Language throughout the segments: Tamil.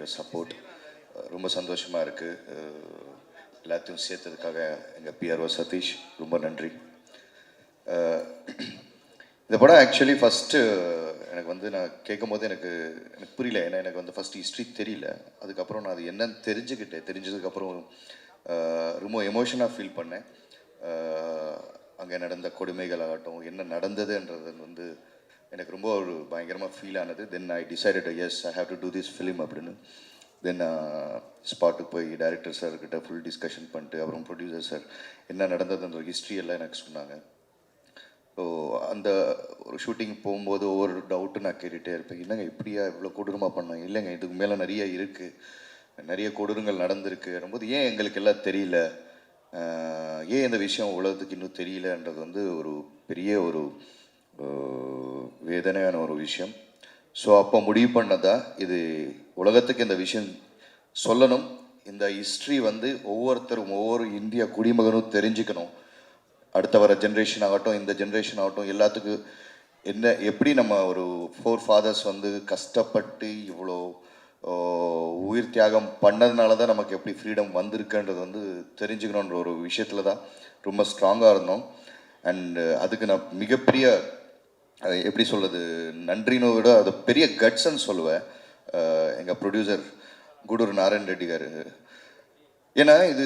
Your support. ரொம்ப சந்தோஷமாக இருக்குது. எல்லாத்தையும் சேர்த்ததுக்காக எங்கள் பிஆர்ஓ சதீஷ் ரொம்ப நன்றி. இந்த படம் ஆக்சுவலி ஃபஸ்ட்டு எனக்கு வந்து நான் கேட்கும் போது எனக்கு புரியல. ஏன்னா எனக்கு வந்து ஃபஸ்ட்டு ஹிஸ்ட்ரி தெரியல. அதுக்கப்புறம் நான் அது என்னன்னு தெரிஞ்சதுக்கப்புறம் ரொம்ப எமோஷனாக ஃபீல் பண்ணேன். அங்கே நடந்த கொடுமைகள் ஆகட்டும், என்ன நடந்ததுன்றது வந்து எனக்கு ரொம்ப ஒரு பயங்கரமாக ஃபீல் ஆனது. Then I decided yes I have to do this film அப்படின்னு. தென் ஸ்பாட்டுக்கு போய் டைரக்டர் சார்கிட்ட ஃபுல் டிஸ்கஷன் பண்ணிட்டு அப்புறம் ப்ரொடியூசர் சார் என்ன நடந்ததுன்ற ஹிஸ்ட்ரி எல்லாம் எனக்கு சொன்னாங்க. ஸோ அந்த ஒரு ஷூட்டிங் போகும்போது ஒவ்வொரு டவுட்டு நான் கேட்டுகிட்டே இருப்பேன். இல்லைங்க இப்படியா இவ்வளோ கொடூரமாக பண்ணாங்க, இல்லைங்க இதுக்கு மேலே நிறைய இருக்குது, நிறைய கொடூரங்கள் நடந்திருக்கு வரும்போது ஏன் எங்களுக்கு எல்லாம் தெரியல, ஏன் இந்த விஷயம் உலகத்துக்கு இன்னும் தெரியலன்றது வந்து ஒரு பெரிய ஒரு வேதனையான ஒரு விஷயம். ஸோ அப்போ முடிவு பண்ணதா இது உலகத்துக்கு இந்த விஷயம் சொல்லணும், இந்த ஹிஸ்ட்ரி வந்து ஒவ்வொருத்தரும் ஒவ்வொரு இந்திய குடிமகனும் தெரிஞ்சுக்கணும். அடுத்த வர ஜென்ரேஷன் ஆகட்டும், இந்த ஜென்ரேஷன் ஆகட்டும், எல்லாத்துக்கும் என்ன எப்படி நம்ம ஒரு 4 ஃபாதர்ஸ் வந்து கஷ்டப்பட்டு இவ்வளோ உயிர் தியாகம் பண்ணதுனால தான் நமக்கு எப்படி ஃப்ரீடம் வந்திருக்குன்றது வந்து தெரிஞ்சுக்கணுன்ற ஒரு விஷயத்தில் தான் ரொம்ப ஸ்ட்ராங்காக இருந்தோம். அண்டு அதுக்கு நான் மிகப்பெரிய எப்படி சொல்கிறது, நன்றினோ விட அது பெரிய கட்ஸ்ன்னு சொல்லுவேன் எங்கள் ப்ரொடியூசர் கூடூர் நாராயண் ரெட்டி காரு. ஏன்னா இது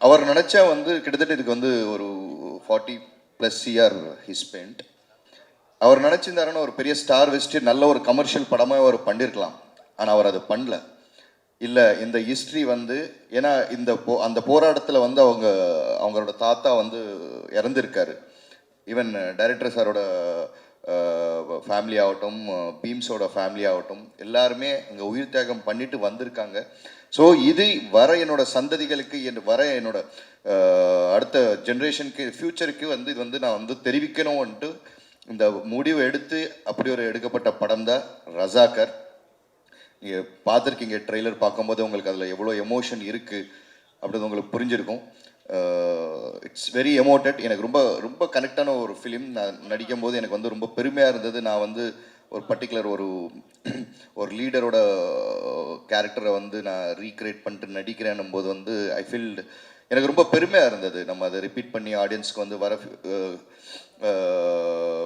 அவர் நினச்சா வந்து கிட்டத்தட்ட இதுக்கு வந்து ஒரு 40+ இயர் ஹி ஸ்பெண்ட். அவர் நினச்சிருந்தாருன்னா ஒரு பெரிய ஸ்டார் வச்சுட்டு நல்ல ஒரு கமர்ஷியல் படமாக அவர் பண்ணியிருக்கலாம். ஆனால் அவர் அதை பண்ணல. இல்லை இந்த ஹிஸ்ட்ரி வந்து ஏன்னா அந்த போராட்டத்தில் வந்து அவங்களோட தாத்தா வந்து இறந்துருக்காரு. ஈவன் டைரக்டர் சாரோட ஃபேமிலி ஆகட்டும், பீம்ஸோட ஃபேமிலி ஆகட்டும், எல்லாருமே அங்கே உயிர் தியாகம் பண்ணிட்டு வந்திருக்காங்க. ஸோ இது வர என்னோட சந்ததிகளுக்கு வர என்னோட அடுத்த ஜென்ரேஷனுக்கு ஃப்யூச்சருக்கு வந்து இது வந்து நான் வந்து தெரிவிக்கணும்ன்ட்டு இந்த முடிவு எடுத்து அப்படி ஒரு எடுக்கப்பட்ட படம் தான் ரசாக்கர். நீங்கள் பார்த்துருக்கீங்க, ட்ரெய்லர் பார்க்கும்போது உங்களுக்கு அதில் எவ்வளோ எமோஷன் இருக்குது அப்படின்றது உங்களுக்கு புரிஞ்சிருக்கும். It's very emoted. எனக்கு ரொம்ப ரொம்ப கனெக்டான ஒரு ஃபிலிம். நான் நடிக்கும் போது எனக்கு வந்து ரொம்ப பெருமையாக இருந்தது. நான் வந்து ஒரு பர்டிகுலர் ஒரு லீடரோட கேரக்டரை வந்து நான் ரீக்ரியேட் பண்ணிட்டு நடிக்கிறேன்னும் போது வந்து ஐ ஃபீல் எனக்கு ரொம்ப பெருமையாக இருந்தது. நம்ம அதை ரிப்பீட் பண்ணி ஆடியன்ஸ்க்கு வந்து வர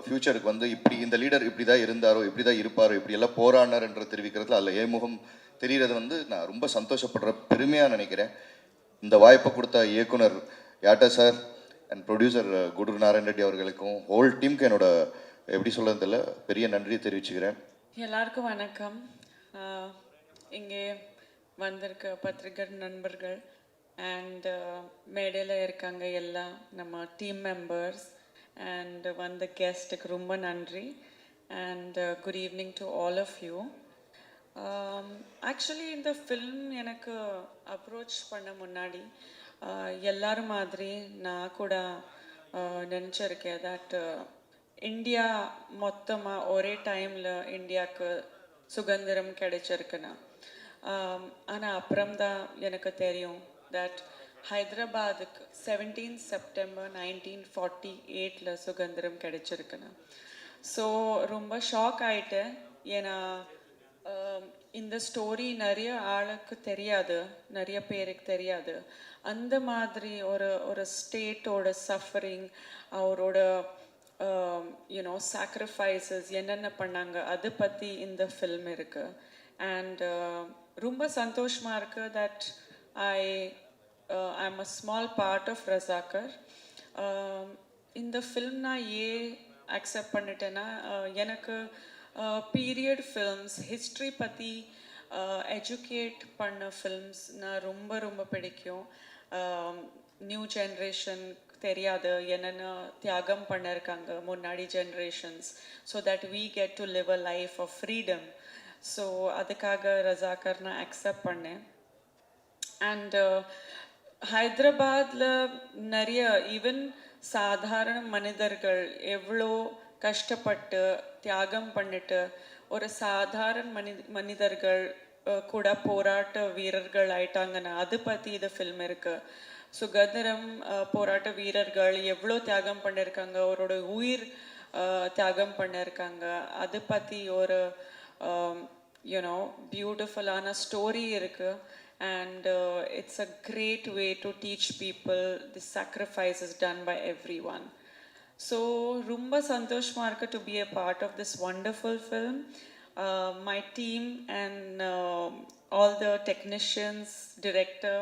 ஃப்யூச்சருக்கு வந்து இப்படி இந்த லீடர் இப்படி தான் இருந்தாரோ, இப்படி தான் இருப்பாரோ, இப்படி எல்லாம் போராடினார் என்று தெரிவிக்கிறதுல அதில் ஏமுகம் தெரிகிறது வந்து நான் ரொம்ப சந்தோஷப்படுற பெருமையாக நினைக்கிறேன். இந்த வாய்ப்பை கொடுத்த இயக்குனர் யாட்டா sir and producer Gudur Narayan Reddy அவர்களுக்கும் ஹோல் டீமுக்கு என்னோட எப்படி சொல்கிறதில்ல பெரிய நன்றியை தெரிவிச்சுக்கிறேன். எல்லாருக்கும் வணக்கம். இங்கே வந்திருக்க பத்திரிகை நண்பர்கள் அண்ட் மேடையில் இருக்காங்க எல்லாம் நம்ம டீம் மெம்பர்ஸ் அண்ட் வந்த கெஸ்ட்டுக்கு ரொம்ப நன்றி. And good evening to all of you. Actually இந்த ஃபில்ம் எனக்கு அப்ரோச் பண்ண முன்னாடி எல்லாரும் மாதிரி நான் கூட நினச்சிருக்கேன் தட் இந்தியா மொத்தமாக ஒரே டைமில் இந்தியாவுக்கு சுதந்திரம் கிடைச்சிருக்குன்னா. ஆனால் அப்புறம்தான் எனக்கு தெரியும் தட் ஹைதராபாத்துக்கு 17 செப்டம்பர் 1948 சுதந்திரம் கிடைச்சிருக்குன்னு. ஸோ ரொம்ப ஷாக் ஆகிட்டேன். ஏன்னா இந்த ஸ்டோரி நிறைய ஆளுக்கு தெரியாது, நிறைய பேருக்கு தெரியாது. அந்த மாதிரி ஒரு ஸ்டேட்டோட சஃபரிங், அவரோட சாக்ரிஃபைசஸ் என்னென்ன பண்ணாங்க அதை பற்றி இந்த ஃபில்ம் இருக்கு. அண்ட் ரொம்ப சந்தோஷமாக இருக்கு that I'm a small part of Razakar. இந்த ஃபில்ம் நான் ஏன் அக்செப்ட் பண்ணிட்டேன்னா, எனக்கு பீரியட் ஃபில்ம்ஸ், ஹிஸ்ட்ரி பற்றி எஜுகேட் பண்ண ஃபில்ம்ஸ் நான் ரொம்ப ரொம்ப பிடிக்கும். நியூ ஜென்ரேஷன் தெரியாது என்னென்ன தியாகம் பண்ணியிருக்காங்க முன்னாடி generations, so that we get to live a life of freedom. So அதுக்காக ரசாக்கர் நான் அக்செப்ட் பண்ணேன். அண்ட் ஹைதராபாத்தில் நிறைய ஈவன் சாதாரண மனிதர்கள் எவ்வளோ கஷ்டப்பட்டு தியாகம் பண்ணிட்டு ஒரு சாதாரண மனிதர்கள் கூட போராட்ட வீரர்கள் ஆயிட்டாங்கன்னா அது பற்றி இது ஃபில்ம் இருக்கு. சுதந்திரம் போராட்ட வீரர்கள் எவ்வளோ தியாகம் பண்ணியிருக்காங்க, அவரோட உயிர் தியாகம் பண்ணியிருக்காங்க, அது பற்றி ஒரு பியூட்டிஃபுல்லான ஸ்டோரி இருக்கு. And it's a great way to teach people the sacrifices done by everyone. So, rumba santoshma irukku to be a part of this wonderful film. My team and all the technicians, director,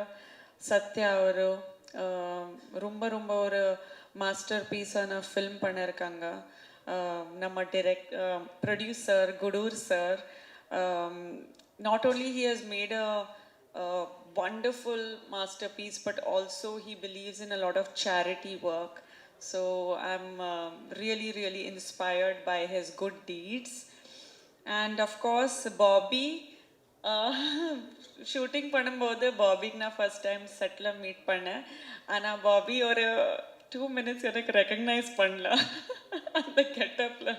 Satya avaru, ரொம்ப ரொம்ப ஒரு மாஸ்டர் பீஸான ஃபில்ம் பண்ணியிருக்காங்க. நம்ம producer Gudur sir, not only he has made a wonderful masterpiece, but also he believes in a lot of charity work. So I'm really, really inspired by his good deeds. And of course, Bobby, shooting பண்ணும்போது பாபிக்கு நான் ஃபர்ஸ்ட் டைம் செட்டில் மீட் பண்ணேன். ஆனால் பாபி ஒரு 2 minutes எனக்கு ரெக்கக்னைஸ் பண்ணல அந்த கெட்டப்பில்.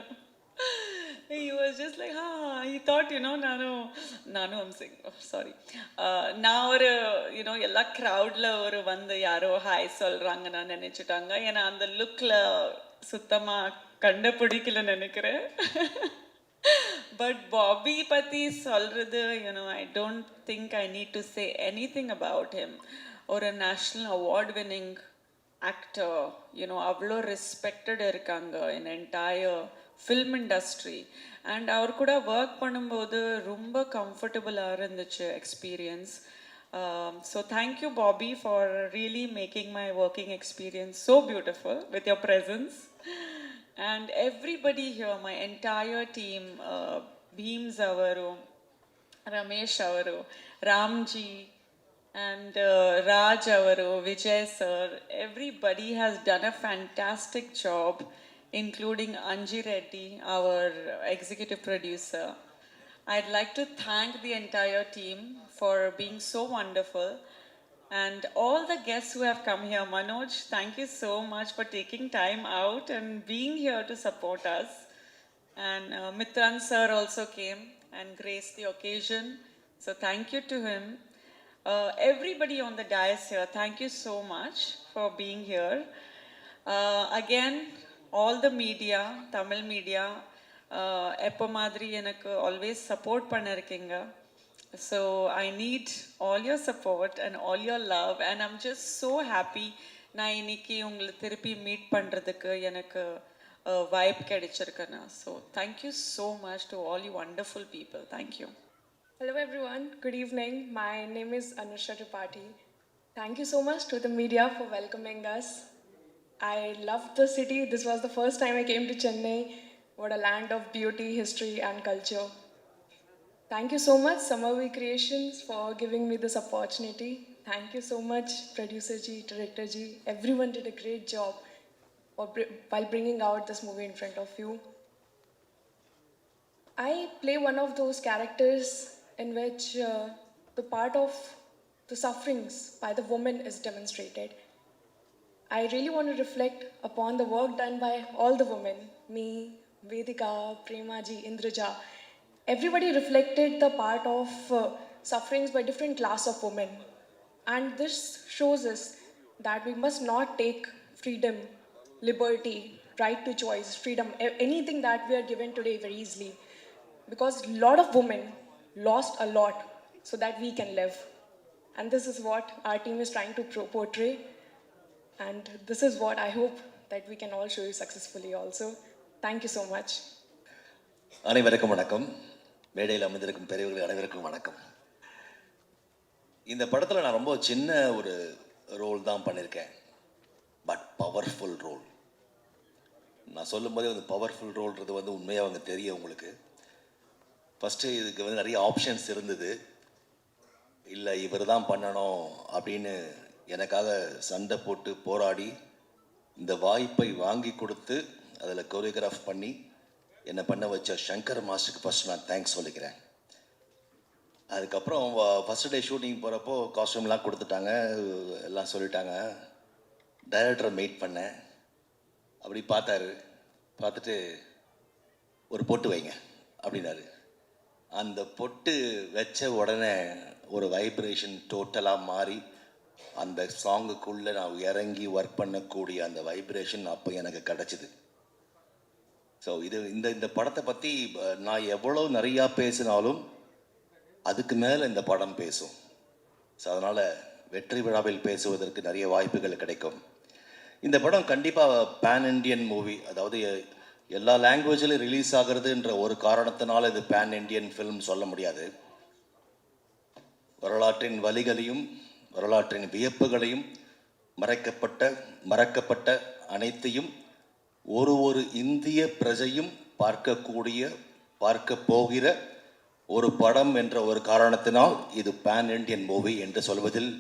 He was just like, he thought, நானும் I'm saying, sorry. நான் ஒரு, எல்லா க்ரௌடில் ஒரு வந்து யாரோ ஹாய் சொல்கிறாங்க நான் நினச்சிட்டாங்க. ஏன்னா அந்த லுக்கில் சுத்தமாக கண்டுபிடிக்கல நினைக்கிறேன். But Bobby பத்தி சொல்றது, I don't think I need to say anything about him. Or a national award winning actor, அவ்வளோ ரெஸ்பெக்டட் இருக்காங்க in entire film industry. And அவர் கூட ஒர்க் பண்ணும்போது ரொம்ப கம்ஃபர்டபுளாக இருந்துச்சு experience. So thank you, Bobby, for really making my working experience so beautiful with your presence. And everybody here, my entire team, Beams avaru, Ramesh avaru, Ramji, and Raj avaru, Vijay sir, everybody has done a fantastic job, including Anji Reddy, our executive producer. I'd like to thank the entire team for being so wonderful. And all the guests who have come here, Manoj, thank you so much for taking time out and being here to support us. And Mitran sir also came and graced the occasion. So thank you to him. Everybody on the dais here, thank you so much for being here. Again, all the media, Tamil media, எப்போ மாதிரி எனக்கு always support பண்ணிருக்கீங்க. So I need all your support and all your love, and I'm just so happy நான் இன்னைக்கு உங்களை திருப்பி மீட் பண்ணுறதுக்கு எனக்கு vibe கிடைச்சிருக்குண்ணா. So thank you so much to all you wonderful people. Thank you. Hello everyone, good evening. My name is Anusha Tripathi. Thank you so much to the media for welcoming us. I loved the city. This was the first time I came to Chennai. What a land of beauty, history and culture. Thank you so much, Samavi Creations, for giving me this opportunity. Thank you so much, Producer Ji, Director Ji. Everyone did a great job while bringing out this movie in front of you. I play one of those characters in which the part of the sufferings by the woman is demonstrated. I really want to reflect upon the work done by all the women, me, Vedika, Prema Ji, Indraja. Everybody reflected the part of sufferings by different class of women. And this shows us that we must not take freedom, liberty, right to choice, freedom, anything that we are given today very easily. Because a lot of women lost a lot so that we can live. And this is what our team is trying to portray. And this is what I hope that we can all show you successfully also. Thank you so much. அனைவருக்கும் வணக்கம். மேடையில் அமர்ந்திருக்கும் பெரியவர்கள் அனைவருக்கும் வணக்கம். இந்த படத்தில் நான் ரொம்ப சின்ன ஒரு ரோல் தான் பண்ணியிருக்கேன், பட் பவர்ஃபுல் ரோல். நான் சொல்லும் போதே வந்து பவர்ஃபுல் ரோல்ன்றது வந்து உண்மையாக அவங்க தெரியும் உங்களுக்கு. ஃபஸ்ட்டு இதுக்கு வந்து நிறைய ஆப்ஷன்ஸ் இருந்தது. இல்லை இவர் தான் பண்ணணும் அப்படின்னு எனக்காக சண்டை போட்டு போராடி இந்த வாய்ப்பை வாங்கி கொடுத்து அதில் கோரியோகிராஃப் பண்ணி என்னை பண்ண வச்ச சங்கர் மாஸ்டருக்கு ஃபஸ்ட் நான் தேங்க்ஸ் சொல்லிக்கிறேன். அதுக்கப்புறம் ஃபஸ்ட் டே ஷூட்டிங் போகிறப்போ காஸ்டியூம்லாம் கொடுத்துட்டாங்க, எல்லாம் சொல்லிட்டாங்க. டைரக்டரை மீட் பண்ணேன். அப்படி பார்த்துட்டு ஒரு பொட்டு வைங்க அப்படின்னாரு. அந்த பொட்டு வச்ச உடனே ஒரு வைப்ரேஷன் டோட்டலாக மாறி அந்த சாங்குக்குள்ளே நான் இறங்கி ஒர்க் பண்ணக்கூடிய அந்த வைப்ரேஷன் அப்போ எனக்கு கிடச்சிது. ஸோ இந்த படத்தை பற்றி நான் எவ்வளோ நிறையா பேசினாலும் அதுக்கு மேலே இந்த படம் பேசும். ஸோ அதனால் வெற்றி விழாவில் பேசுவதற்கு நிறைய வாய்ப்புகள் கிடைக்கும். இந்த படம் கண்டிப்பாக பேன் இண்டியன் மூவி, அதாவது எல்லா லாங்குவேஜிலும் ரிலீஸ் ஆகிறதுன்ற ஒரு காரணத்தினால இது பேன் இண்டியன் ஃபிலிம் சொல்ல முடியாது. வரலாற்றின் வலிகளையும் வரலாற்றின் வியப்புகளையும் மறக்கப்பட்ட அனைத்தையும் ஒரு இந்திய பிரஜையும் பார்க்க போகிற ஒரு படம் என்ற ஒரு காரணத்தினால் இது பேன் இண்டியன் மூவி என்று சொல்வதில்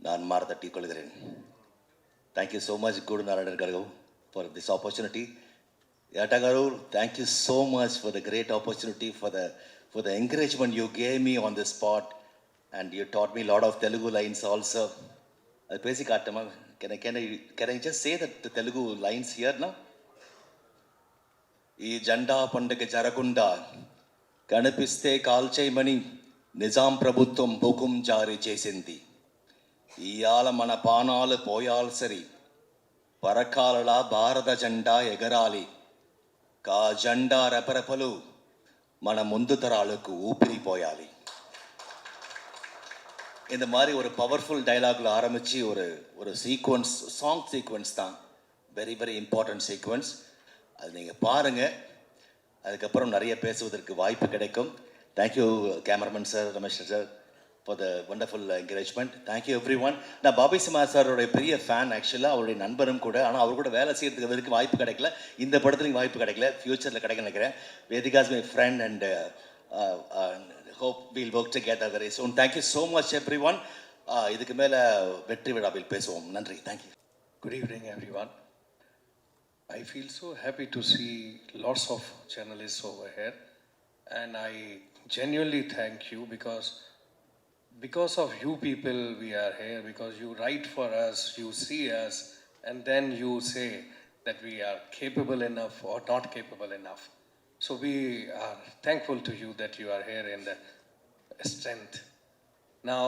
நான் மாறுதட்டிக் கொள்கிறேன். Thank you so much Guru Narayanan garu for this opportunity. Yata garu, thank you so much for the great opportunity, for the encouragement you gave me on the spot, and you taught me a lot of Telugu lines also. Basic Atama, can I just say that the Telugu lines here now? ఈ జెండా పండుగ జరగకుండా కనిపిస్తే కాల్చేయమని నిజాం ప్రభుత్వం హుకుం జారీ చేసింది. ఇయాల మన పానాలు పోయాల్సరి పరకాలలా భారత జెండా ఎగరాలి. కా జెండా రెపరెపలు మన ముందు తరాలకు ఊపిరిపోయాలి. இந்த மாதிரி ஒரு பவர்ஃபுல் டைலாக்ல ஆரம்பித்து ஒரு சீக்வன்ஸ், சாங் சீக்வன்ஸ் தான், வெரி வெரி இம்பார்ட்டன்ட் சீக்வன்ஸ். அது நீங்கள் பாருங்கள், அதுக்கப்புறம் நிறைய பேசுவதற்கு வாய்ப்பு கிடைக்கும். Thank you cameraman sir, Ramesh sir, for the wonderful encouragement. Thank you every one. நான் பாபி சிம்ஹா சாரோடைய பெரிய ஃபேன், ஆக்சுவலாக அவருடைய நண்பரும் கூட. ஆனால் அவர் கூட வேலை செய்யறதுக்கு வரைக்கும் வாய்ப்பு கிடைக்கல. இந்த படத்துலையும் வாய்ப்பு கிடைக்கல, ஃப்யூச்சரில் கிடைக்க நினைக்கிறேன். Vedika's my friend and hope we'll work together very soon. Thank you so much everyone. இதுக்கு மேலே வெற்றி விழாவில் பேசுவோம். நன்றி. Thank you. Good evening, everyone. I feel so happy to see lots of journalists over here, and I genuinely thank you because of you people we are here, because you write for us, you see us, and then you say that we are capable enough or not capable enough. So we are thankful to you that you are here in the strength. Now,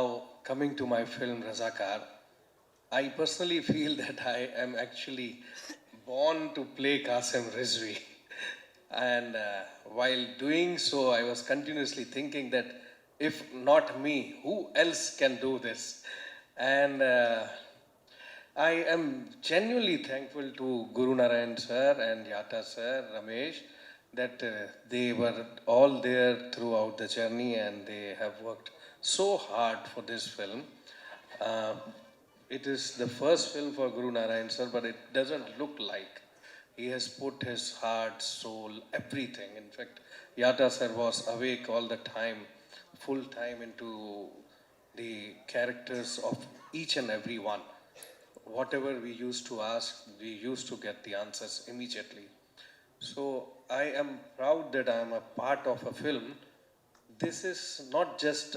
coming to my film Razakar, I personally feel that I am actually born to play Qasim Rizvi. And while doing so, I was continuously thinking that if not me, who else can do this? And I am genuinely thankful to Guru Narayan sir and Yata sir, Ramesh, that they were all there throughout the journey, and they have worked so hard for this film. It is the first film for Guru Narayan sir, but it doesn't look like. He has put his heart, soul, everything. In fact, Yata sir was awake all the time, full time into the characters of each and every one. Whatever we used to ask, we used to get the answers immediately. So I am proud that I am a part of a film. This is not just,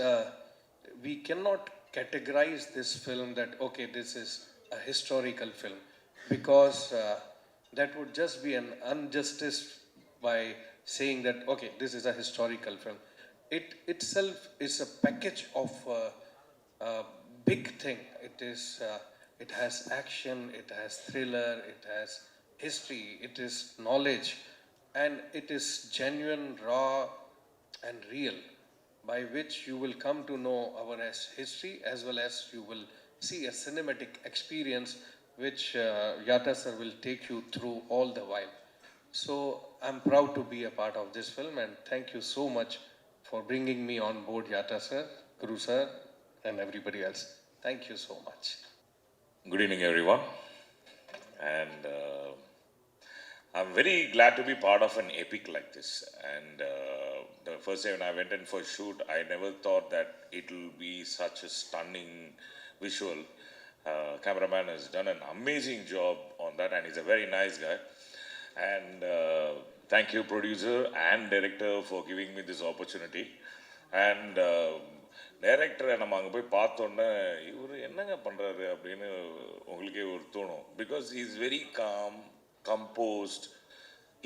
we cannot categorize this film that, okay, this is a historical film, because that would just be an injustice by saying that, okay, this is a historical film. It itself is a package of a big thing. It has action, it has thriller, it has history, it is knowledge, and it is genuine, raw, and real, by which you will come to know our history, as well as you will see a cinematic experience which Yata sir will take you through all the while. So I'm proud to be a part of this film, and thank you so much for bringing me on board, Yata sir, Guru sir, and everybody else. Thank you so much. Good evening, everyone. And I'm very glad to be part of an epic like this. And the first day when I went in for shoot, I never thought that it will be such a stunning visual. Cameraman has done an amazing job on that, and he's a very nice guy. And thank you, producer and director, for giving me this opportunity. And டைரக்டரை நம்ம அங்கே போய் பார்த்தோன்னே இவர் என்னங்க பண்ணுறாரு அப்படின்னு உங்களுக்கே ஒரு தோணும். Because he is very com, composed.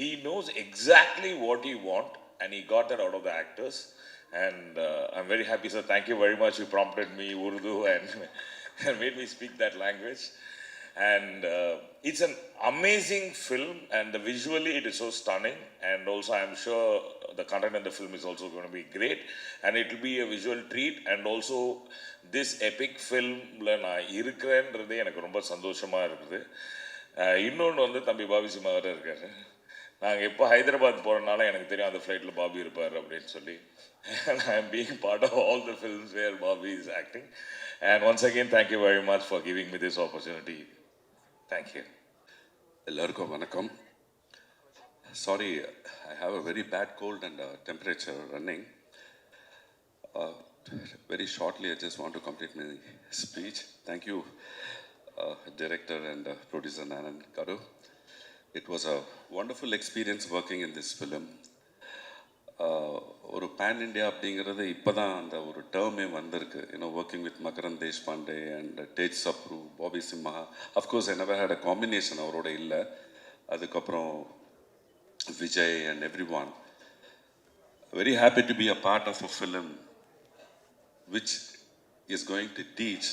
He knows exactly what he want, and he got that out of the actors. And I'm very happy, sir. Thank you very much. You prompted me Urdu and made me speak that language. And it's an amazing film, and visually it is so stunning. And also, I'm sure the content in the film is also going to be great, and it will be a visual treat. And also, this epic filmல நான் இருக்கிறேன்றதே எனக்கு ரொம்ப சந்தோஷமா இருக்குது. இன்னொன்று வந்து தம்பி பாபி சிம்மா வேறு இருக்காரு. நாங்கள் எப்போ ஹைதராபாத் போகிறனால எனக்கு தெரியும் அந்த ஃப்ளைட்டில் பாபி இருப்பார் அப்படின்னு சொல்லி. And I am being part of all the films where Bobby is acting. And once again, thank you very much for giving me this opportunity. Thank you. எல்லாருக்கும் வணக்கம். Sorry, I have a very bad cold and temperature running. Very shortly, I just want to complete my speech. Thank you, director and producer Nanan Garu. It was a wonderful experience working in this film. ஒரு பேன் இண்டியா அப்படிங்கிறது இப்போ தான் அந்த ஒரு டேர்மே வந்திருக்கு. Working with Makarand Deshpande and Tej Sapru, Bobby Simha. Of course I never had a combination அவரோட இல்லை. அதுக்கப்புறம் Vijay and every one. Very happy to be a part of a film which is going to teach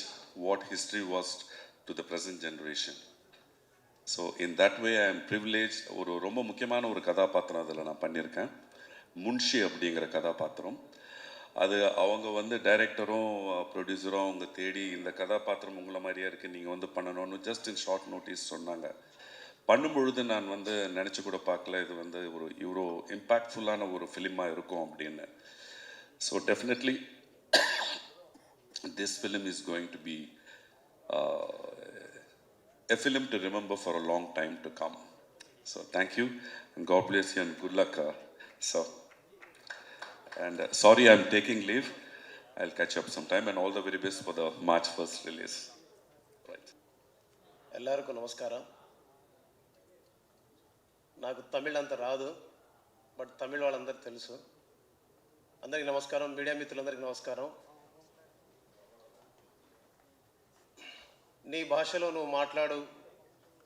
what history was to the present generation. So in that way I am privileged. ஒரு ரொம்ப முக்கியமான ஒரு கதாபாத்திரம் அதில் நான் பண்ணியிருக்கேன். முன்ஷி அப்படிங்கிற கதாபாத்திரம். அது அவங்க வந்து டைரக்டரும் ப்ரொடியூசரும் அவங்க தேடி இந்த கதாபாத்திரம் உங்களை மாதிரியே இருக்குது, நீங்கள் வந்து பண்ணணும்னு ஜஸ்ட் இன் ஷார்ட் நோட்டீஸ் சொன்னாங்க. பண்ணும்பொழுது நான் வந்து நினச்சி கூட பார்க்கல இது வந்து ஒரு இவ்வளோ இம்பேக்ட்ஃபுல்லான ஒரு ஃபிலிமாக இருக்கும் அப்படின்னு. So definitely this film is going to be a film to remember for a long time to come. So thank you and God bless you and good luck, sir. And sorry I'm taking leave. I'll catch up sometime and all the very best for the March 1st release. Right. ಎಲ್ಲರಿಗೂ ನಮಸ್ಕಾರ. నాకు తమిళ్ అంత రాదు, బట్ తమిళ్ వాళ్ళందరికీ తెలుసు. అందరికీ నమస్కారం, మీడియా మిత్రులందరికీ నమస్కారం. నీ భాషలో నువ్వు మాట్లాడు,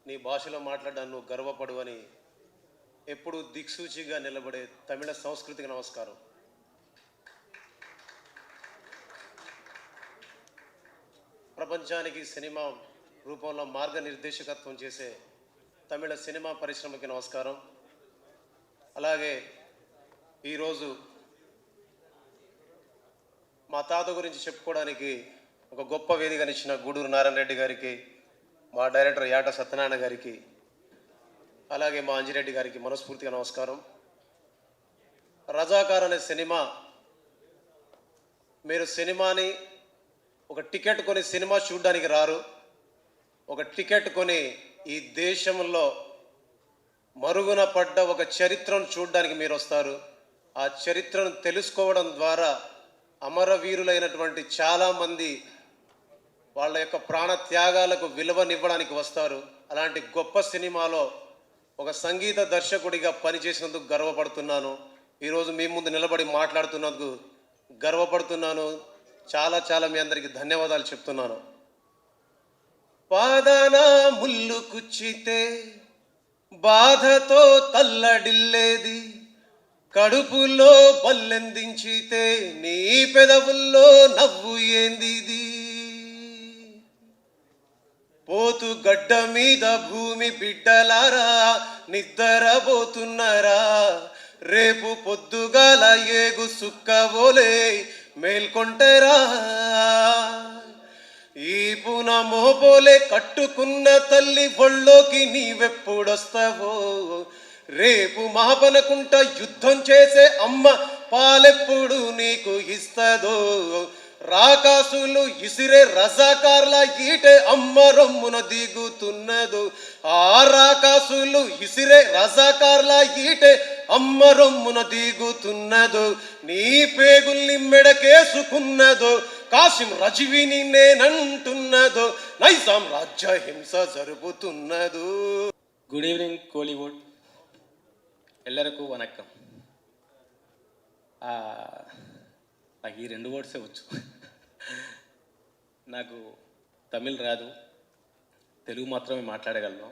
నీ భాషలో మాట్లాడడానికి నువ్వు గర్వపడు అని ఎప్పుడు దిక్సూచిగా నిలబడే తమిళ సంస్కృతికి నమస్కారం. ప్రపంచానికి సినిమా రూపంలో మార్గనిర్దేశకత్వం చేసే తమిళ సినిమా పరిశ్రమకి నమస్కారం. అలాగే ఈరోజు మా తాత గురించి చెప్పుకోవడానికి ఒక గొప్ప వేదికనిచ్చిన గూడూరు నారాయణ రెడ్డి గారికి, మా డైరెక్టర్ యాట సత్యనారాయణ గారికి, అలాగే మా అంజిరెడ్డి గారికి మనస్ఫూర్తిగా నమస్కారం. రజాకార్ అనే సినిమా, మీరు సినిమాని ఒక టికెట్ కొని సినిమా చూడడానికి రారు, ఒక టికెట్ కొని ఈ దేశంలో మరుగున పడ్డ ఒక చరిత్రను చూడడానికి మీరు వస్తారు. ఆ చరిత్రను తెలుసుకోవడం ద్వారా అమరవీరులైనటువంటి చాలామంది వాళ్ళ యొక్క ప్రాణ త్యాగాలకు విలువనివ్వడానికి వస్తారు. అలాంటి గొప్ప సినిమాలో ఒక సంగీత దర్శకుడిగా పనిచేసినందుకు గర్వపడుతున్నాను. ఈరోజు మీ ముందు నిలబడి మాట్లాడుతున్నందుకు గర్వపడుతున్నాను. చాలా చాలా మీ అందరికీ ధన్యవాదాలు చెప్తున్నాను. పాదన ముళ్ళు కుచ్చితే బాధతో తల్లడిల్లేది, కడుపులో బల్లెందించితే నీ పెదవుల్లో నవ్వు ఏందిది, పోతు గడ్డ మీద భూమి బిడ్డలారా నిద్రపోతున్నారా, రేపు పొద్దుగాల ఏగు సుక్కవోలే మేల్కొంటరా, ఈ పున మోపోలే కట్టుకున్న తల్లి ఒళ్ళోకి నీవెప్పుడొస్తావో, రేపు మాపనకుంట యుద్ధం చేసే అమ్మ పాలెప్పుడు నీకు ఇస్తదో, రాకాసులు ఇసిరే రజాకార్ల ఈటే అమ్మ రొమ్మున దిగుతున్నదో, ఆ రాకాసులు ఇసిరే రజాకార్ల ఈటే అమ్మ రొమ్మున దిగుతున్నదో, నీ పేగుల్ని మెడకేసుకున్నదో, కాసిం రజివిని నేనంటున్నదో, నైజాం రాజ్య హింస జరుపుతున్నదో. గుడ్ ఈవినింగ్ కోలీవుడ్, ఎల్లరికూ వనక్కం. నాకు ఈ 2 వర్డ్సే వచ్చు. నాకు తమిళ్ రాదు, తెలుగు మాత్రమే మాట్లాడగలను.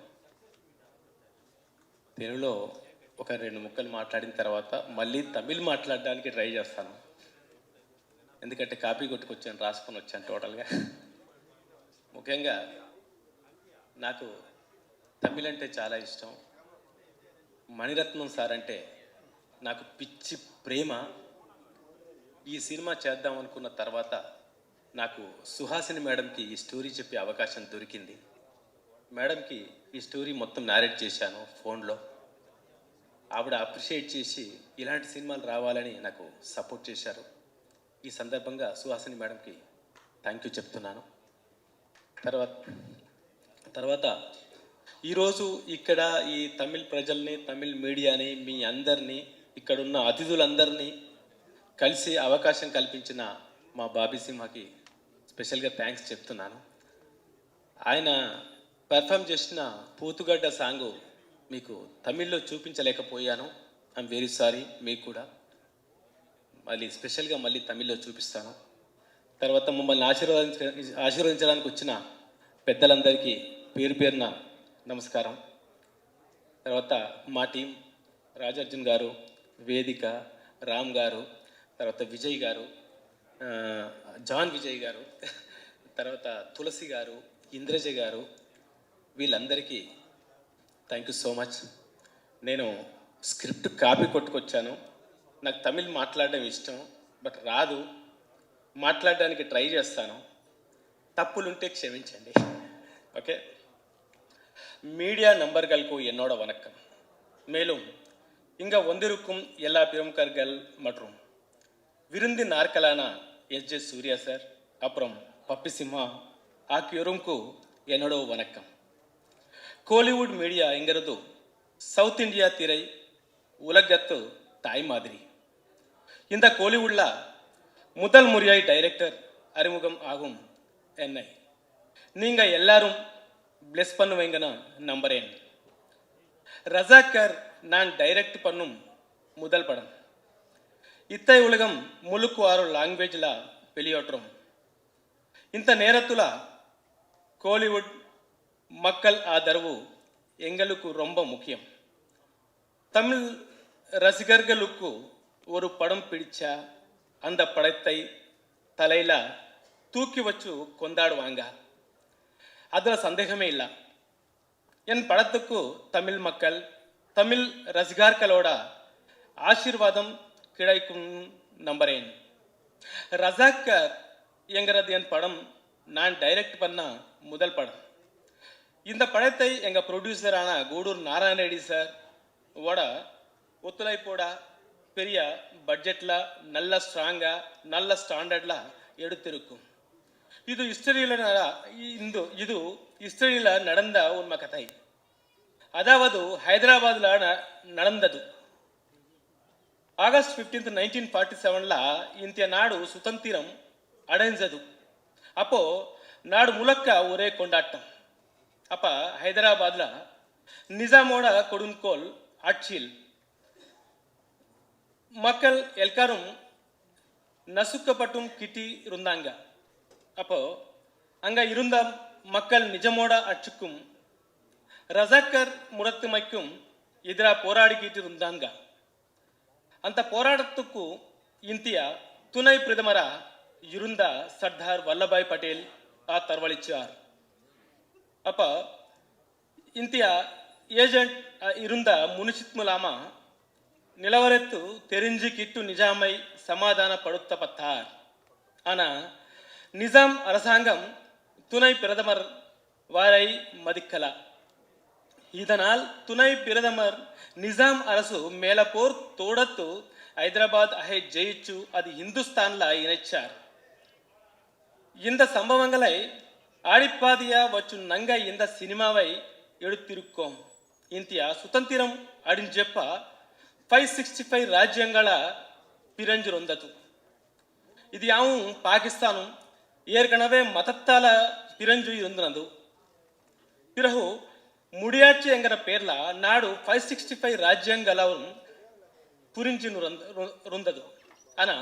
తెలుగులో ఒక 2 ముక్కలు మాట్లాడిన తర్వాత మళ్ళీ తమిళ్ మాట్లాడడానికి ట్రై చేస్తాను. ఎందుకంటే కాపీ కొట్టుకొచ్చాను, రాసుకొని వచ్చాను టోటల్గా. ముఖ్యంగా నాకు తమిళ్ అంటే చాలా ఇష్టం. మణిరత్నం సార్ అంటే నాకు పిచ్చి ప్రేమ. ఈ సినిమా చేద్దాం అనుకున్న తర్వాత నాకు సుహాసిని మేడంకి ఈ స్టోరీ చెప్పే అవకాశం దొరికింది. మేడంకి ఈ స్టోరీ మొత్తం నారేట్ చేశాను ఫోన్లో. ఆవిడ అప్రిషియేట్ చేసి ఇలాంటి సినిమాలు రావాలని నాకు సపోర్ట్ చేశారు. ఈ సందర్భంగా సుహాసిని మేడంకి థ్యాంక్ యూ చెప్తున్నాను. తర్వాత ఈరోజు ఇక్కడ ఈ తమిళ్ ప్రజల్ని, తమిళ్ మీడియాని, మీ అందరినీ, ఇక్కడున్న అతిథులందరినీ కలిసి అవకాశం కల్పించిన మా బాబీ సింహకి స్పెషల్గా థ్యాంక్స్ చెప్తున్నాను. ఆయన పెర్ఫామ్ చేసిన పూతుగడ్డ సాంగు మీకు తమిళ్లో చూపించలేకపోయాను. I'm very sorry. మీకు కూడా మళ్ళీ స్పెషల్గా మళ్ళీ తమిళ్లో చూపిస్తాను. తర్వాత మమ్మల్ని ఆశీర్వదించడానికి వచ్చిన పెద్దలందరికీ పేరు పేరున నమస్కారం. తర్వాత మా టీం రాజార్జున్ గారు, వేదిక, రామ్ గారు, తర్వాత విజయ్ గారు, జాన్ విజయ్ గారు, తర్వాత తులసి గారు, ఇంద్రజ గారు, వీళ్ళందరికీ థ్యాంక్ యూ సో మచ్. నేను స్క్రిప్ట్ కాపీ కొట్టుకొచ్చాను. నాకు తమిళ్ మాట్లాడడం ఇష్టం, బట్ రాదు. మాట్లాడడానికి ట్రై చేస్తాను. தப்புலுன்ட்டு க்ஷமிச்சண்டி. ஓகே. மீடியா நண்பர்களுக்கு என்னோட வணக்கம். மேலும் இங்கே வந்திருக்கும் எல்லா பிரமுகர்கள் மற்றும் விருந்தி நாற்களான எஸ்.ஜே. சூர்யா சார், அப்புறம் பப்பி சிம்ஹா ஆகியோருக்கும் என்னோட வணக்கம். கோலிவுட் மீடியா என்கிறது சவுத் இந்தியா திரை உலகத்து தாய் மாதிரி. இந்த கோலிவுட்ல முதல் முறையாய் டைரக்டர் அறிமுகம் ஆகும் என்னை நீங்கள் எல்லாரும் பிளஸ் பண்ணுவீங்கன்னு நம்புறேன். ரஜாக்கர் நான் டைரக்ட் பண்ணும் முதல் படம். இத்தை உலகம் முழுக்கு 6 லாங்குவேஜில் வெளியேற்றும். இந்த நேரத்தில் கோலிவுட் மக்கள் ஆதரவு எங்களுக்கு ரொம்ப முக்கியம். தமிழ் ரசிகர்களுக்கு ஒரு படம் பிடிச்சா அந்த படத்தை தலையில் தூக்கி வச்சு கொண்டாடுவாங்க. அதில் சந்தேகமே இல்லை. என் படத்துக்கு தமிழ் மக்கள், தமிழ் ரசிகர்களோட ஆசீர்வாதம் கிடைக்கும் நம்புறேன். ரஜாக்கர் என்கிறது என் படம் நான் டைரக்ட் பண்ண முதல் படம். இந்த படத்தை எங்கள் ப்ரொடியூசரான கூடூர் நாராயண ரெட்டி சார் ஓட ஒத்துழைப்போட பெரிய பட்ஜெட்டில் நல்ல ஸ்ட்ராங்காக நல்ல ஸ்டாண்டர்டில் எடுத்திருக்கும். இது ஹிஸ்டரியில் நடந்த உண்மை கதை. அதாவது ஹைதராபாத்தில் நடந்தது. ஆகஸ்ட் 15, 1947 இந்திய நாடு சுதந்திரம் அடைஞ்சது. அப்போ நாடு முழுக்க ஒரே கொண்டாட்டம். அப்போ ஹைதராபாத்தில் நிஜாமோட கொடுங்கோல் ஆட்சியில் மக்கள் எல்லாரும் நசுக்கப்பட்டும் கிட்டி இருந்தாங்க. அப்போ அங்கே இருந்த மக்கள் நிஜமோட ஆட்சிக்கும் ரஜாக்கர் முரத்துமைக்கும் எதிராக போராடிக்கிட்டு இருந்தாங்க. அந்த போராட்டத்துக்கு இந்தியா துணை பிரதமராக இருந்த சர்தார் வல்லபாய் பட்டேல் தரவழிச்சார். அப்போ இந்தியா ஏஜென்ட் இருந்த முனிஷித் முலாமா நிலவரத்து தெரிஞ்சுக்கிட்டு நிஜாமை சமாதானப்படுத்தப்பட்டார். ஆனால் நிஜாம் அரசாங்கம் துணை பிரதமர் வாரை மதிக்கல. இதனால் துணை பிரதமர் நிஜாம் அரசு மேல போர் தோடத்து ஹைதராபாத் ஜெயிச்சு அது இந்துஸ்தான்ல இணைச்சார். இந்த சம்பவங்களை ஆடிப்பாதியா வச்சு நங்க இந்த சினிமாவை எடுத்திருக்கோம். இந்தியா சுதந்திரம் அடைஞ்சப்ப 565 ராஜ்யங்கள பிரிஞ்சிருந்தது. இது யாவும் பாகிஸ்தானும் ஏற்கனவே மதத்தால பிரிஞ்சு இருந்தது. பிறகு முடியாட்சி என்கிற பேர்ல நாடு 565 ராஜ்யங்களும் புரிஞ்சு இருந்தது. ஆனா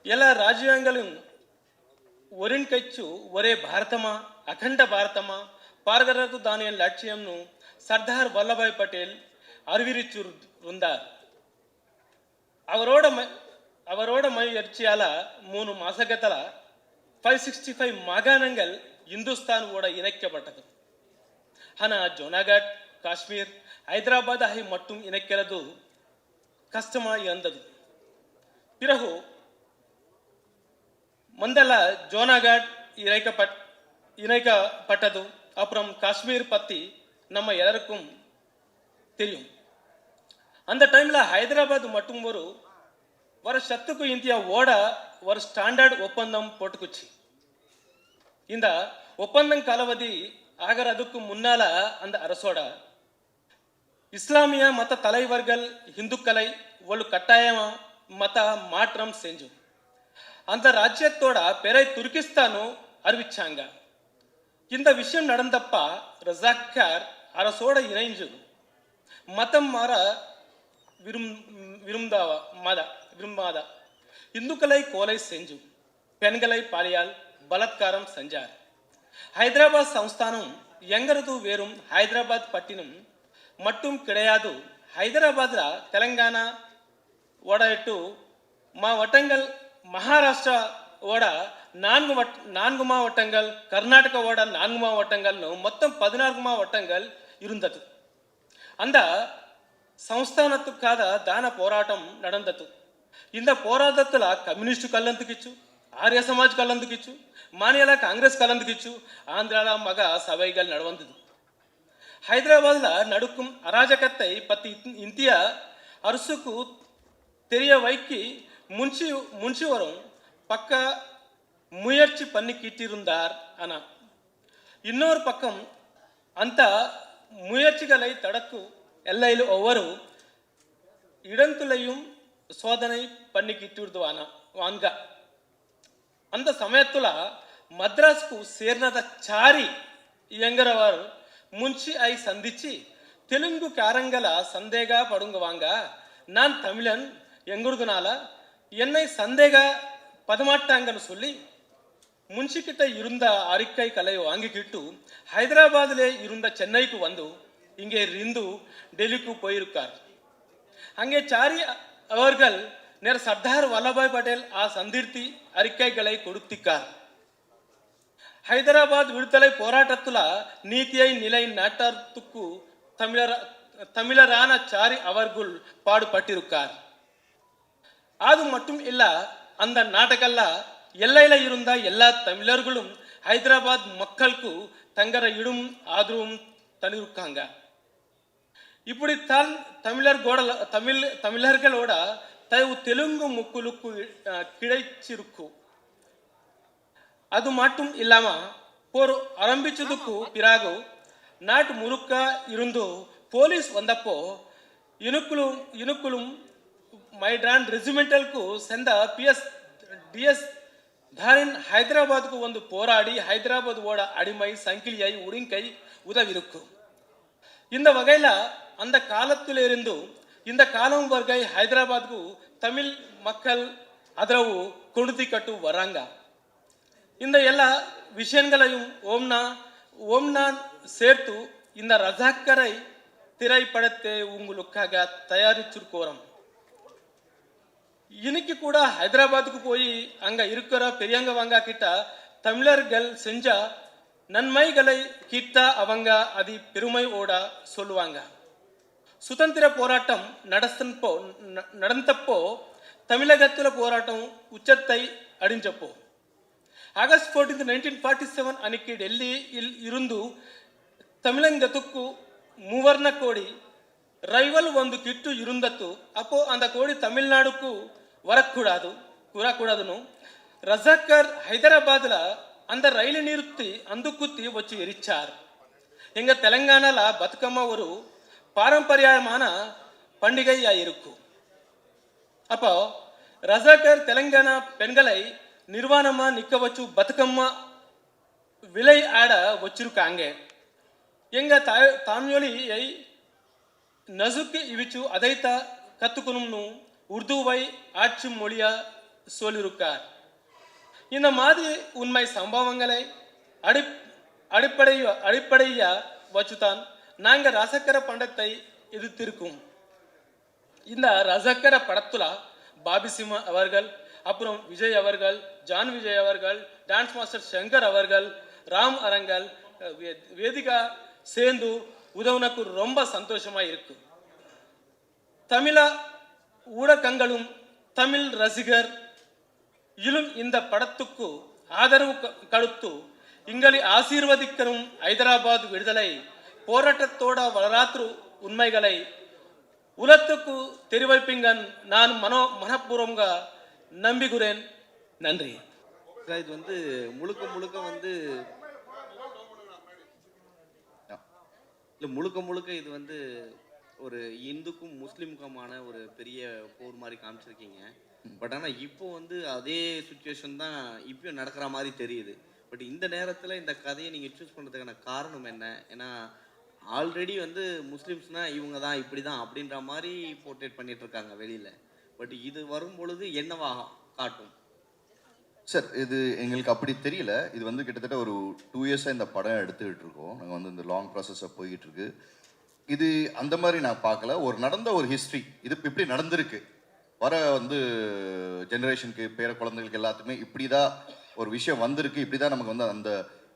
எல்லா ராஜ்யங்களும் ஒருங்கிணைச்சு ஒரே பாரதமா, அகண்ட பாரதமா பார்க்கறது தானே லட்சியம்னு சர்தார் வல்லபாய் பட்டேல் அறிவிச்சு இருந்தார். அவரோட முயற்சியால 3 மாசத்துல 565 மாகாணங்கள் இந்துஸ்தான் ஓட இணைக்கப்பட்டது. ஆனால் ஜோனாகட் காஷ்மீர் ஹைதராபாத் ஆகி மட்டும் இணைக்கிறது கஷ்டமாக இருந்தது. பிறகு மந்தல ஜோனாகட் இணைக்கப்பட்டது. அப்புறம் காஷ்மீர் பற்றி நம்ம எல்லாருக்கும் தெரியும். அந்த டைமில் ஹைதராபாத் மட்டும் ஒரு வருஷத்துக்கு இந்தியாவோட ஒரு ஸ்டாண்டர்ட் ஒப்பந்தம் போட்டுக்குச்சு. இந்த ஒப்பந்தம் காலாவதி ஆகிறதுக்கு முன்னால அந்த அரசோட இஸ்லாமிய மத தலைவர்கள் இந்துக்களை ஒரு கட்டாயமா மத மாற்றம் செஞ்சு அந்த ராஜ்யத்தோட பெரை துர்கிஸ்தானு அறிவிச்சாங்க. இந்த விஷயம் நடந்தப்ப ரஜாக்கார் அரசோட இணைஞ்சு மதம் மாற விரும்பாத இந்துக்களை கொலை செஞ்சு பெண்களை பாலியல் பலாத்காரம் செஞ்சார். ஹைதராபாத் சம்ஸ்தானம் எங்கிறது வெறும் ஹைதராபாத் பட்டினம் மட்டும் கிடையாது. ஹைதராபாத்ல தெலங்கானா ஓட 8 மாவட்டங்கள், மகாராஷ்டிராவோட 4 மாவட்டங்கள், கர்நாடகாவோட 4 மாவட்டங்கள்னு மொத்தம் 14 மாவட்டங்கள் இருந்தது. அந்த సంస్థానத்துக்காக தான போராட்டம் நடந்தது. இந்த போராட்டத்தில் கம்யூனிஸ்ட் கலந்துக்கிச்சு, ஆரிய சமாஜ் கலந்துக்கிச்சு, மாநில காங்கிரஸ் கலந்துக்கிச்சு, ஆந்திரால மக சபைகள் நடந்தது. ஹைதராபாத்ல நடக்கும் அராஜகத்தை பற்றி இந்திய அரசுக்கு தெரிய வைக்கி முன்சி வரும் பக்க முயற்சி பண்ணிக்கிட்டு இருந்தார். ஆனால் இன்னொரு பக்கம் அந்த முயற்சிகளை தடுக்கும் எல்லையில் ஒவ்வொரு இடத்துலையும் சோதனை பண்ணிக்கிட்டு வாங்க. அந்த சமயத்துல மദ്രാஸ்కు சேர்ந்த சாரி என்கிறவர் முன்சி ஐ சந்திச்சு தெலுங்கு காரங்கள சந்தேக படுங்குவாங்க, நான் தமிழன் எங்கிறதுனால என்னை சந்தேக படமாட்டாங்கன்னு சொல்லி முன்சி கிட்ட இருந்த அறிக்கைகளை வாங்கிக்கிட்டு ஹைதராபாத்ல இருந்த சென்னைக்கு வந்து இங்கே இருந்து டெல்லிக்கு போயிருக்கார். அங்கே சாரி அவர்கள் நேர சர்தார் வல்லபாய் பட்டேல் ஆ சந்திர்த்தி அறிக்கைகளை கொடுத்திருக்கார். ஹைதராபாத் விடுதலை போராட்டத்துல நீதியை நிலை நாட்டத்துக்கு தமிழரான சாரி அவர்கள் பாடுபட்டிருக்கார். அது மட்டும் இல்ல, அந்த நாட்டகல்ல எல்லையில இருந்த எல்லா தமிழர்களும் ஹைதராபாத் மக்களுக்கு தங்கர இடும் ஆதரவும் தனிருக்காங்க. இப்படித்தான் தமிழர்களோட தயவு தெலுங்கு முக்குலுக்கு கிடைச்சிருக்கும். அது மட்டும் இல்லாம போர் ஆரம்பிச்சதுக்கு பிறகு நாட்டு முழுக்க இருந்து போலீஸ் வந்தப்போ இனுக்குலும் மைடான் ரெஜிமெண்டல்க்கு சேர்ந்த டிஎஸ் தாரின் ஹைதராபாத்க்கு வந்து போராடி ஹைதராபாத்தோட அடிமை சங்கிலியை உடுங்கை உதவிருக்கும். இந்த வகையில் அந்த காலத்திலிருந்து இந்த காலம் வரை ஹைதராபாத்க்கு தமிழ் மக்கள் ஆதரவு கொடுத்துக்கிட்டு வராங்க. இந்த எல்லா விஷயங்களையும் ஓம்னா சேர்த்து இந்த ரஜாக்கரை திரைப்படத்தை உங்களுக்காக தயாரிச்சிருக்கோம். இன்னைக்கு கூட ஹைதராபாத்துக்கு போய் அங்க இருக்கிற பெரியவங்க கிட்ட தமிழர்கள் செஞ்ச நன்மைகளை கிட்ட அவங்க அது பெருமையோட சொல்லுவாங்க. சுதந்திர போராட்டம் நடந்தப்போ தமிழகத்தில் போராட்டம் உச்சத்தை அடைஞ்சப்போ ஆகஸ்ட் 14, 1947 அன்னைக்கு டெல்லியில் இருந்து தமிழகத்துக்கு மூவர்ண கோடி ரைவல் ಒಂದು ಕಿಟ್ಟು இருந்தது. அப்போ அந்த கோடி தமிழ்நாடுக்கு வரக்கூடாதுன்னு ரஜாக்கர் ஹைதராபாத்ல அந்த ரயிலை நிறுத்தி అందుకుத்தி வச்சு எரிச்சார். எங்க தெலங்கானால பத்கம்மா ஒரு பாரம்பரியமான பண்டிகையா இருக்கும். அப்போ ரஜாக்கர் தெலங்கானா பெண்களை நிர்வாணமா நிக்க வச்சு பத்கம்மா விளையாட வச்சிருக்காங்க. எங்க தாய்மொழியை நசுக்கி இவிச்சு அதைத்த கத்துக்கணும்னு உருதுவை ஆட்சி மொழியா சொல்லியிருக்கார். இந்த மாதிரி உண்மை சம்பவங்களை அடிப்படையா வச்சுதான் நாங்க ரசக்கர பண்டத்தை எதிர்த்திருக்கோம். இந்த ரசக்கர படத்துல பாபி சிம்மா அவர்கள், அப்புறம் விஜய் அவர்கள், ஜான் விஜய் அவர்கள், டான்ஸ் மாஸ்டர் சங்கர் அவர்கள், ராம் அரங்கல், வேதிகா சேர்ந்து உதவுனக்கு ரொம்ப சந்தோஷமாக இருக்கு. தமிழ ஊடகங்களும் தமிழ் ரசிகர் இலும் இந்த படத்துக்கு ஆதரவு கடுத்து இங்களை ஆசீர்வதிக்கணும். ஹைதராபாத் விடுதலை போராட்டத்தோட வரலாற்று உண்மைகளை உலகத்துக்கு தெரிவிப்பீங்கன்னு நான் மனப்பூர்வங்க நம்புகிறேன். நன்றி. இது வந்து முழுக்க முழுக்க வந்து இல்லை முழுக்க முழுக்க இது வந்து ஒரு இந்துக்கும் முஸ்லீமுக்குமான ஒரு பெரிய போர் மாதிரி காமிச்சிருக்கீங்க. பட் ஆனால் இப்போ வந்து அதே சுச்சுவேஷன் தான் இப்பயும் நடக்கிற மாதிரி தெரியுது. பட் இந்த நேரத்தில் இந்த கதையை நீங்கள் சூஸ் பண்ணுறதுக்கான காரணம் என்ன? ஏன்னா ஆல்ரெடி வந்து முஸ்லீம்ஸ்னால் இவங்க தான் இப்படி தான் அப்படின்ற மாதிரி போர்ட்ரேட் பண்ணிட்டு இருக்காங்க வெளியில். பட் இது வரும் பொழுது என்னவா காட்டும்? சார் இது எங்களுக்கு அப்படி தெரியல. இது வந்து கிட்டத்தட்ட ஒரு 2 இயர்ஸாக இந்த படம் எடுத்துக்கிட்டு இருக்கோம். நாங்கள் வந்து இந்த லாங் ப்ராசஸாக போய்கிட்டு இருக்கு. இது அந்த மாதிரி நான் பார்க்கல. ஒரு நடந்த ஒரு ஹிஸ்ட்ரி இது இப்படி நடந்திருக்கு. வர வந்து ஜெனரேஷனுக்கு பேர குழந்தைகளுக்கு எல்லாத்துக்குமே இப்படி தான் ஒரு விஷயம் வந்திருக்கு, இப்படி தான் நமக்கு வந்து அந்த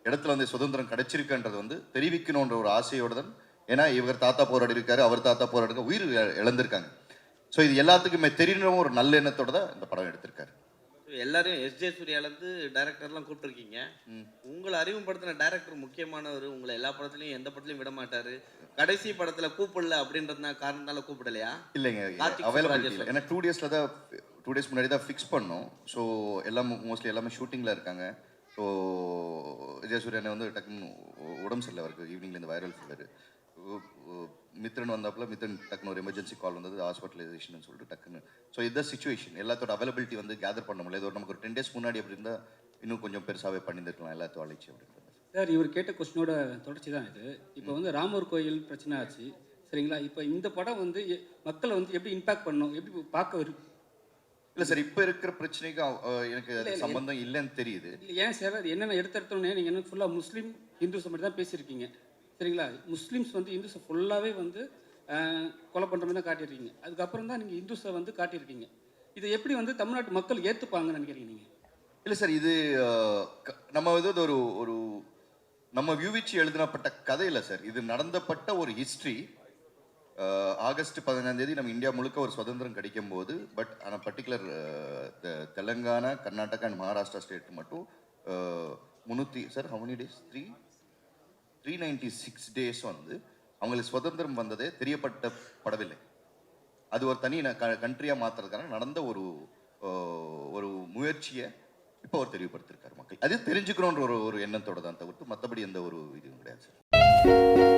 இடத்துல வந்து சுதந்திரம் கிடைச்சிருக்குன்றது வந்து தெரிவிக்கணுன்ற ஒரு ஆசையோடு தான். ஏன்னா இவர் தாத்தா போராடி இருக்காரு, அவர் தாத்தா போராடி உயிர் இழந்திருக்காங்க. ஸோ இது எல்லாத்துக்குமே தெரியணும் ஒரு நல்ல எண்ணத்தோடு தான் இந்த படம் எடுத்திருக்காரு. எல்லாரையும் எஸ்ஜே சூர்யாலேருந்து டைரக்டர்லாம் கூப்பிட்டுருக்கீங்க. உங்களை அறிமுகப்படுத்தின டைரக்டர் முக்கியமானவர். உங்களை எல்லா படத்துலையும் எந்த படத்துலையும் விட மாட்டார். கடைசி படத்தில் கூப்பிடல அப்படின்றதுனா காரணத்தால கூப்பிடலையா? இல்லைங்க, அவைலபிலிட்டி இல்லை. ஏன்னா 2 டேஸ் முன்னாடி தான் ஃபிக்ஸ் பண்ணோம். ஸோ எல்லாம் மோஸ்ட்லி எல்லாமே ஷூட்டிங்கில் இருக்காங்க. ஸோ விஜய் சூர்யானை வந்து டக்குன்னு உடம்பு சரியில்லை அவருக்கு. ஈவினிங்லேருந்து வைரல் ஃபீவர். மித்ரன் வந்தாப்புல மித்ரன் டக்குன்னு ஒரு எமர்ஜென்சி கால் வந்தது, ஹாஸ்பிட்டலைசேஷன் சொல்லிட்டு டக்குன்னு. ஸோ இதுதான் சுச்சுவேஷன். எல்லாத்தோட அவைலபிலிட்டி வந்து கேதர் பண்ண முடியல. இது ஒரு நமக்கு ஒரு 10 டேஸ் முன்னாடி அப்படி இருந்தால் இன்னும் கொஞ்சம் பெருசாகவே பண்ணியிருக்கலாம் எல்லாத்தையும் அழைச்சி அப்படின்றது. சார் இவர் கேட்ட கொஸ்டினோட தொடர்ச்சி தான் இது. இப்போ வந்து ராமர் கோயில் பிரச்சனை ஆச்சு சரிங்களா? இப்போ இந்த படம் வந்து மக்களை வந்து எப்படி இம்பாக்ட் பண்ணும், எப்படி பார்க்க வரும்? இல்லை சார், இப்போ இருக்கிற பிரச்சனைக்கு எனக்கு அது சம்பந்தம் இல்லைன்னு தெரியுது. இல்லை ஏன் சார் அது என்னென்ன எடுத்தோடனே நீங்கள் என்ன ஃபுல்லாக முஸ்லீம் இந்துஸ் மட்டும் தான் பேசியிருக்கீங்க சரிங்களா? முஸ்லீம்ஸ் வந்து இந்துஸை ஃபுல்லாகவே வந்து கொலை பண்ணுற மாதிரி தான் காட்டியிருக்கீங்க. அதுக்கப்புறம் தான் நீங்கள் இந்துஸை வந்து காட்டியிருக்கீங்க. இதை எப்படி வந்து தமிழ்நாட்டு மக்கள் ஏற்றுப்பாங்கன்னு நினைக்கிறீங்க நீங்கள்? இல்லை சார், இது நம்ம இது ஒரு ஒரு நம்ம வியூவிச்சு எழுதினப்பட்ட கதை இல்லை சார். இது நடந்தப்பட்ட ஒரு ஹிஸ்ட்ரி. ஆகஸ்ட் 15ஆம் தேதி நம்ம இந்தியா முழுக்க ஒரு சுதந்திரம் கிடைக்கும் போது, பட் ஆனால் particular Telangana, Karnataka and Maharashtra state மட்டும் 300 sir how many days 396 days வந்து அவங்களுக்கு சுதந்திரம் வந்ததே தெரியப்படவில்லை. அது ஒரு தனி கண்ட்ரியாக மாற்றுறதுக்கான நடந்த ஒரு ஒரு முயற்சியை இப்போ அவர் தெரியப்படுத்திருக்காரு மக்கள். அது தெரிஞ்சுக்கணுன்ற ஒரு எண்ணத்தோட தான் தவிர்த்து மற்றபடி எந்த ஒரு இதுவும் கிடையாது சார்.